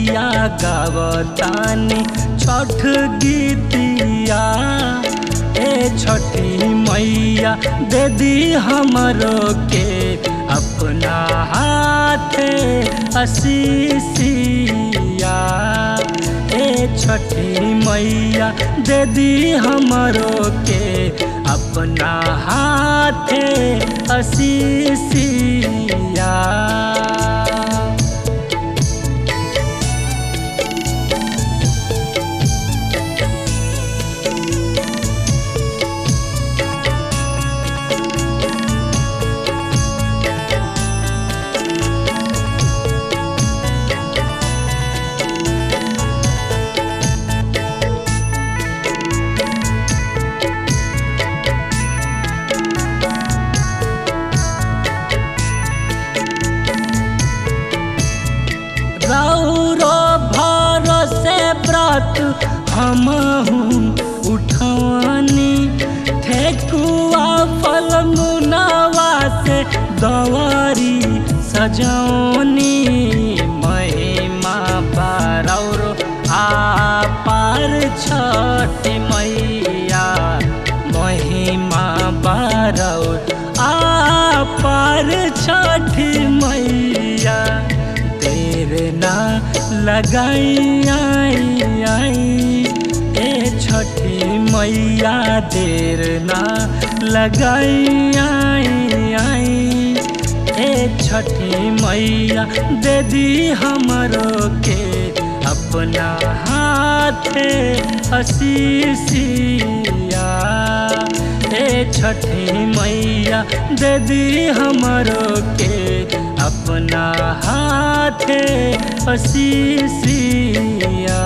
मैया गावतानी छठ गीतिया। ए छठी मैया दे दी हमरो के अपना हाथे आशीषिया। ए छठी मैया दे दी हमरो के अपना हाथे आशीषिया। रौरो भरोसे व्रत हमहू उठवनी। ठेकुआ फल मुनवा से दवरी सजौनी। महिमा बारौरो आपार छठ मैया। महिमा बारौर आपार छठ मैया। ना लगाई ए छठी मैया देर ना लगाई ए छठी मैया दे दी हमरो के अपना हाथे आशीषिया। ए छठी मैया दे दी हमरो के अपना हाथे आशीषिया।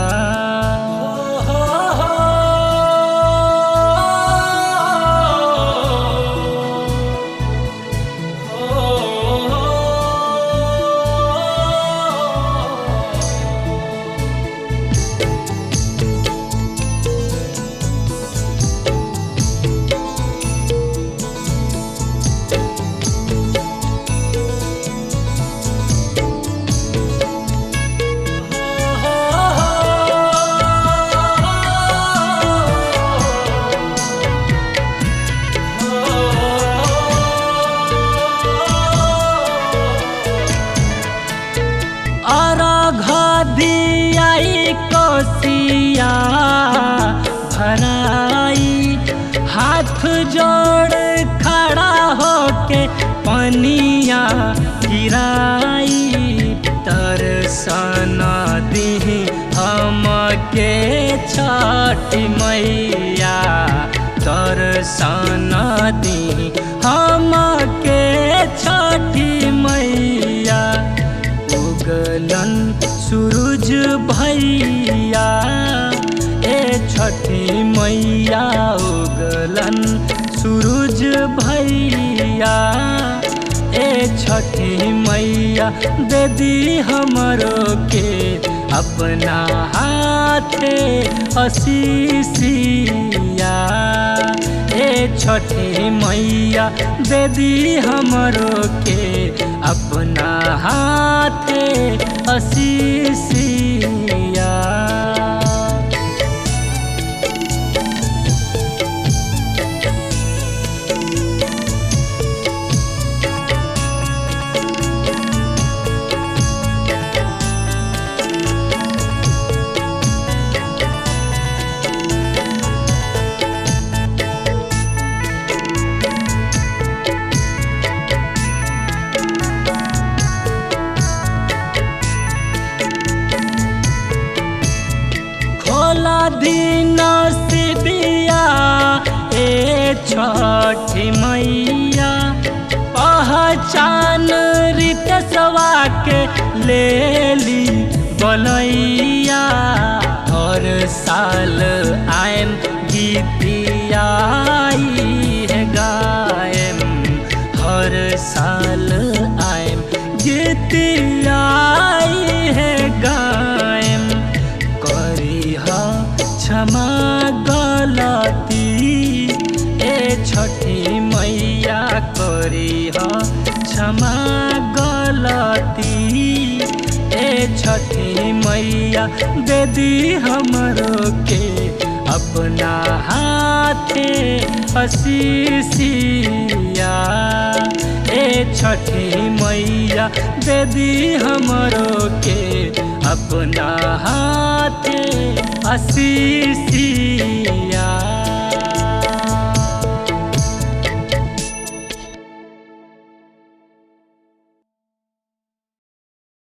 कोसिया भराई हाथ जोड़ खड़ा होके पनिया गिराई। दर्शन दी हमके छठी मैया। दर्शन दी हमके छठी मैया। उगलन सूरज भैया। ए छठी मैया उगलन सूरज भैया। ए छठी मैया दे दी हमरो के अपना हाथे आशीषिया। ए छठी मैया दे दी हमरो के अपना हाथे आशीषिया। खोला दिन सिबिया ए छठी मैया। पहचान रितसवा के ले ली बोलैया। हर साल आएम गीतिया है गायम। हर साल आएम गीतिया है गायम। क्षमा गलती ए छठी मैया करी क्षमा गलती ए छठी मैया दे दी हमरो के अपना हाथे असीसिया। ए छठी मैया दे दी हमरो के अपना हाथे असीसिया।